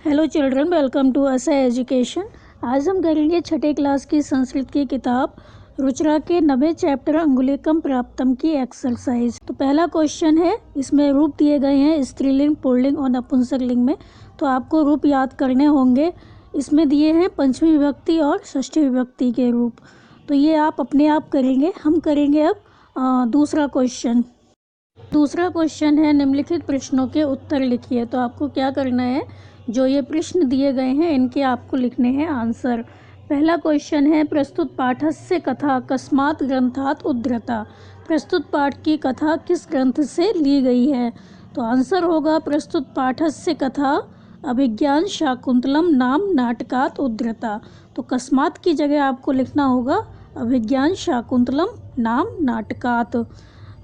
Hello children, welcome to असा education. आज हम करेंगे छठे क्लास की संस्कृत की किताब रुचिरा के 9वें चैप्टर अंगुलीकम प्राप्तम की एक्सरसाइज। तो पहला क्वेश्चन है, इसमें रूप दिए गए हैं स्त्रीलिंग, पुल्लिंग और नपुंसक लिंग में। तो आपको रूप याद करने होंगे। इसमें दिए हैं पंचमी विभक्ति और षष्ठी विभक्ति के रूप। तो ये आप अपने आप करेंगे। हम करेंगे अब दूसरा क्वेश्चन। दूसरा क्वेश्चन है, निम्नलिखित प्रश्नों के उत्तर लिखिए। तो आपको क्या करना है, जो ये प्रश्न दिए गए हैं इनके आपको लिखने हैं आंसर। पहला क्वेश्चन है, प्रस्तुत पाठस्य कथा कस्मात् ग्रंथात् उद्धृता। प्रस्तुत पाठ की कथा किस ग्रंथ से ली गई है? तो आंसर होगा प्रस्तुत पाठस्य कथा अभिज्ञान शाकुंतलम नाम नाटकात् उद्धृता। तो कस्मात् की जगह आपको लिखना होगा अभिज्ञान शाकुंतलम नाम नाटकात्।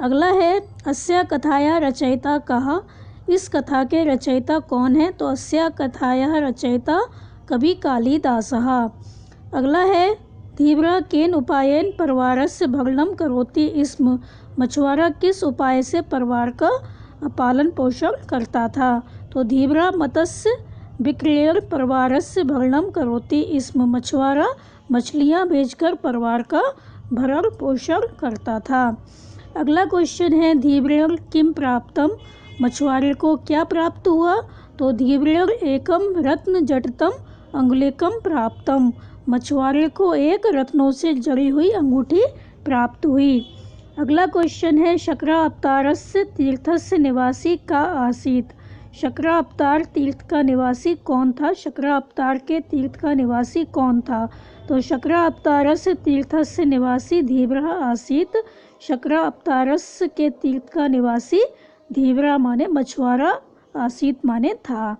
अगला है, अस्या कथाया रचयिता कहा। इस कथा के रचयिता कौन है? तो अस्या कथाया रचयिता कवि कालिदासः। अगला है, धीवरा केन उपायेन परिवारस्य भरणं करोति स्म। मछुआरा किस उपाय से परिवार का पालन पोषण करता था? तो धीवरा मत्स्य विक्रयेण परिवारस्य भरणं करोति स्म। मछुआरा मछलियाँ बेचकर परिवार का भरण पोषण करता था। अगला क्वेश्चन है, धीवरेण किम प्राप्तम। मछुआरे को क्या प्राप्त हुआ? तो धीवरेण एकम रत्न जटितम अंगुलीकम प्राप्तम। मछुआरे को एक रत्नों से जड़ी हुई अंगूठी प्राप्त हुई। अगला क्वेश्चन है, शकरा अवतारस्य तीर्थस्य निवासी का आसीत। शकरा अवतार तीर्थ का निवासी कौन था? शकरा अवतार के तीर्थ का निवासी कौन था? तो शकरा अवतारस्य तीर्थस्य निवासी धीवरा आसीत। शकरा अवतारस्य के तीर्थ का निवासी धीवरा माने मछुआरा, आसीत माने था।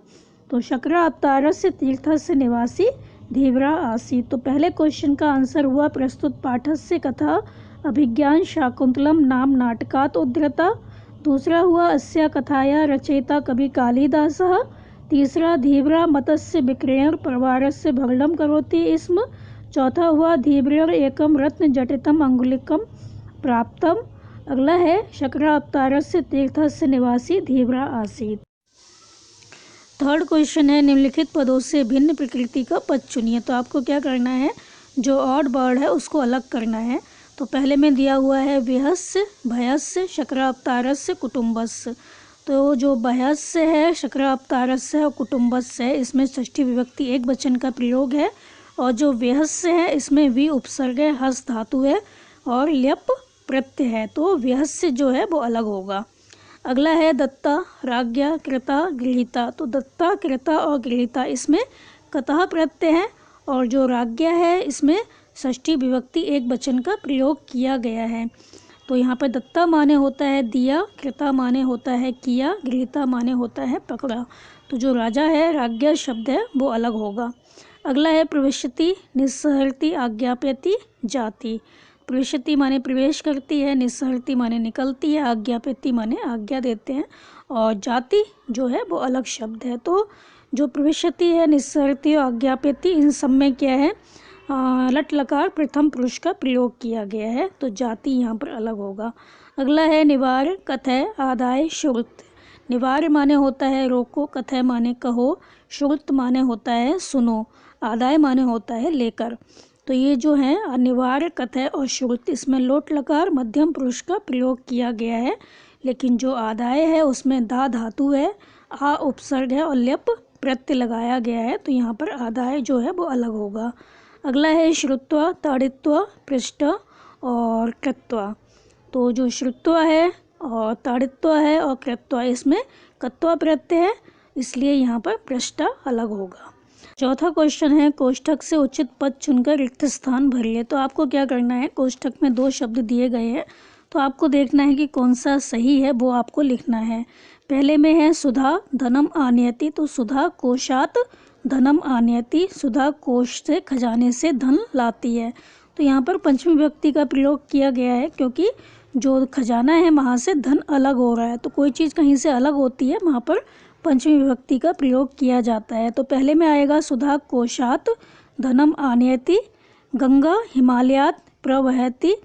तो शकरा अवतारस्य तीर्थस्य निवासी धीवरा आसीत। तो पहले क्वेश्चन का आंसर हुआ प्रस्तुत पाठस्य कथा अभिज्ञान शाकुंतलम नाम नाटकात् उद्धृता। दूसरा हुआ अस्या कथाया रचयिता कवि कालिदासः। तीसरा, धीवरा मत्स्य विक्रयेण परिवारस्य भरणं करोति स्म। चौथा हुआ, धीवरेण एकम रत्न जटितम अंगुलीकम प्राप्तम। अगला है, शकरा अवतारस्य तीर्थस्य निवासी धीवरा आसीत। थर्ड क्वेश्चन है, निम्नलिखित पदों से भिन्न प्रकृति का पद चुनिए। तो आपको क्या करना है, जो ऑड वर्ड है उसको अलग करना है। तो पहले में दिया हुआ है व्यहस्य, भयस्य, शकरा अवतारस्य, कुटुम्बस्य। तो जो भयस्य है, शकरा अवतारस्य और कुटुम्बस्य है, इसमें षष्ठी विभक्ति एक वचन का प्रयोग है। और जो व्यहस्य है इसमें वी उपसर्ग है, हस धातु है और ल्यप प्रत्यय है। तो व्यहस्य जो है वो अलग होगा। अगला है, दत्ता राज्ञा कृता गृहीता। तो दत्ता, कृता और गृहीता इसमें कतः प्रत्यय है। और जो राज्ञा है इसमें षष्ठी विभक्ति एक वचन का प्रयोग किया गया है। तो यहाँ पर दत्ता माने होता है दिया, कृता माने होता है किया, गृहीता माने होता है पकड़ा। तो जो राजा है, राज्ञा शब्द है वो अलग होगा। अगला है, प्रविशति निस्सहरति आज्ञाप्यति जाति। प्रविशति माने प्रवेश करती है, निस्सहरति माने निकलती है, आज्ञाप्यति माने आज्ञा देते हैं, और जाति जो है वो अलग शब्द है। तो जो प्रविशति है, निस्सहरति और आज्ञाप्यति, इन सब में क्या है, लट लकार प्रथम पुरुष का प्रयोग किया गया है। तो जाति यहाँ पर अलग होगा। अगला है, निवार कथय आदाय श्रुत। निवार माने होता है रोको, कथय माने कहो, श्रुत माने होता है सुनो, आदाय माने होता है लेकर। तो ये जो है अनिवार्य, कथय और श्रुत, इसमें लोट लकार मध्यम पुरुष का प्रयोग किया गया है। लेकिन जो आदाय है उसमें दा धातु है, आ उपसर्ग है और ल्यप प्रत्यय लगाया गया है। तो यहाँ पर आदाय जो है वो अलग होगा। अगला है, श्रुत्वा ताड़ित्वा पृष्ठ और कृत्वा। तो जो श्रुत्वा है और ताड़ित्वा है और कृत्वा, इसमें कत्वा प्रत्यय है, इसलिए यहाँ पर पृष्ठ अलग होगा। चौथा क्वेश्चन है, कोष्ठक से उचित पद चुनकर रिक्त स्थान भरिए। तो आपको क्या करना है, कोष्ठक में दो शब्द दिए गए हैं, तो आपको देखना है कि कौन सा सही है, वो आपको लिखना है। पहले में है सुधा धनम आनयति। तो सुधा कोशात धनम आनयति, सुधा कोश से, खजाने से धन लाती है। तो यहाँ पर पंचमी विभक्ति का प्रयोग किया गया है, क्योंकि जो खजाना है वहाँ से धन अलग हो रहा है। तो कोई चीज़ कहीं से अलग होती है, वहाँ पर पंचमी विभक्ति का प्रयोग किया जाता है। तो पहले में आएगा सुधा कोशात धनम आनयति, गंगा हिमालयात प्रवहति।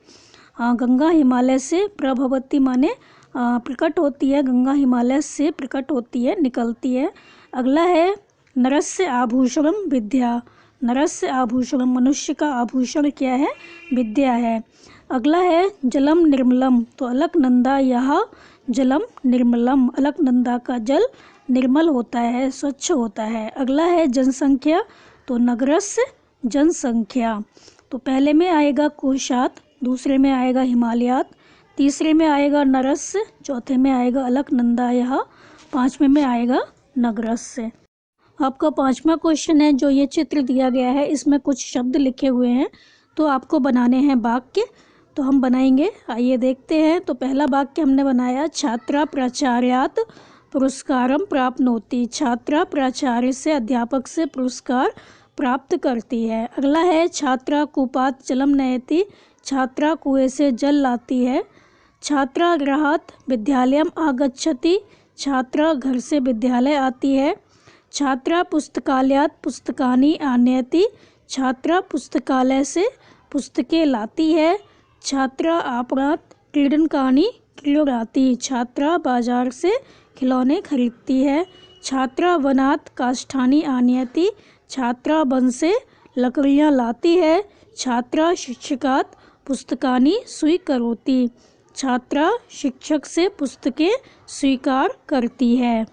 गंगा हिमालय से, प्रभवती माने प्रकट होती है, गंगा हिमालय से प्रकट होती है, निकलती है। अगला है, नरस्य आभूषणम विद्या। नरस्य आभूषणम, मनुष्य का आभूषण क्या है? विद्या है। अगला है जलम निर्मलम, तो अलकनंदा यह जलम निर्मलम, अलकनंदा का जल निर्मल होता है, स्वच्छ होता है। अगला है जनसंख्या, तो नगरस्य जनसंख्या। तो पहले में आएगा कोशात, दूसरे में आएगा हिमालयात, तीसरे में आएगा नरस्य, चौथे में आएगा अलकनंदा यह, पाँचवें में आएगा नगरस्य। आपका पांचवा क्वेश्चन है, जो ये चित्र दिया गया है इसमें कुछ शब्द लिखे हुए हैं, तो आपको बनाने हैं वाक्य। तो हम बनाएंगे, आइए देखते हैं। तो पहला वाक्य हमने बनाया, छात्रा प्राचार्यात् पुरस्कारम प्राप्नोति। छात्रा प्राचार्य से, अध्यापक से पुरस्कार प्राप्त करती है। अगला है छात्रा कूपात् जलम नयति। छात्रा कुएं से जल लाती है। छात्रा गृहात् विद्यालयम आगच्छति। छात्रा घर से विद्यालय आती है। छात्रा पुस्तकालयात् पुस्तकानि आनयति। छात्रा पुस्तकालय से पुस्तकें लाती है। छात्रा आपणात् क्रीडनकानि क्रीडति। छात्रा बाजार से खिलौने खरीदती है। छात्रा वनात् काष्ठानि आनयति। छात्रा वन से लकड़ियाँ लाती है। छात्रा शिक्षकात् पुस्तकानि स्वीकरोति। छात्रा शिक्षक से पुस्तकें स्वीकार करती है।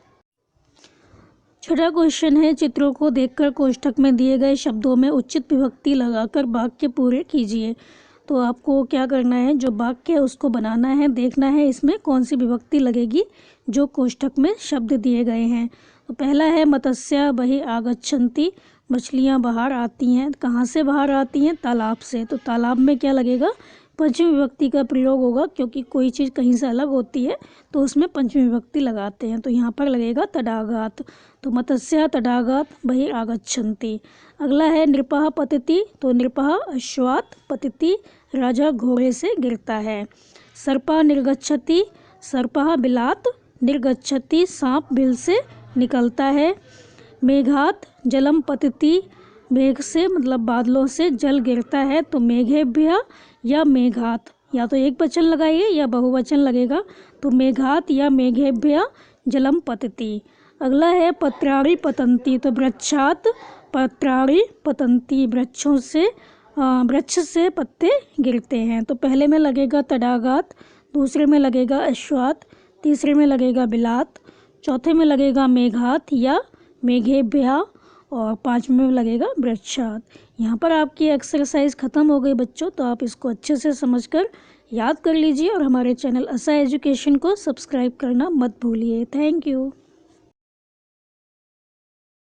छठा क्वेश्चन है, चित्रों को देखकर कोष्ठक में दिए गए शब्दों में उचित विभक्ति लगाकर वाक्य पूरे कीजिए। तो आपको क्या करना है, जो वाक्य है उसको बनाना है, देखना है इसमें कौन सी विभक्ति लगेगी जो कोष्ठक में शब्द दिए गए हैं। तो पहला है मत्स्या बहि आगच्छन्ति। मछलियाँ बाहर आती हैं। कहाँ से बाहर आती हैं? तालाब से। तो तालाब में क्या लगेगा? पंचमी विभक्ति का प्रयोग होगा, क्योंकि कोई चीज़ कहीं से अलग होती है तो उसमें पंचमी विभक्ति लगाते हैं। तो यहाँ पर लगेगा तडागात। तो मत्स्या तडागात बहि आगच्छन्ति। अगला है नृपः पतति। तो नृपः अश्वात् पतति, राजा घोड़े से गिरता है। सर्पः निर्गच्छति। सर्पः बिलात् निर्गच्छति, सांप बिल से निकलता है। मेघात् जलम पतति। मेघ से मतलब बादलों से जल गिरता है। तो मेघेभ्यः या मेघात, या तो एक वचन लगाइए या बहुवचन लगेगा। तो मेघात या मेघेभ्यः जलम पतति। अगला है पत्राणि पतन्ति। तो वृक्षात् पत्राणि पतन्ति, वृक्षों से वृक्ष से पत्ते गिरते हैं। तो पहले में लगेगा तडागात, दूसरे में लगेगा अश्वात, तीसरे में लगेगा बिलात, चौथे में लगेगा मेघात या मेघेभ्यः और पाँचवें में लगेगा वृक्षात। यहाँ पर आपकी एक्सरसाइज ख़त्म हो गई बच्चों। तो आप इसको अच्छे से समझकर याद कर लीजिए और हमारे चैनल असा एजुकेशन को सब्सक्राइब करना मत भूलिए। Thank you.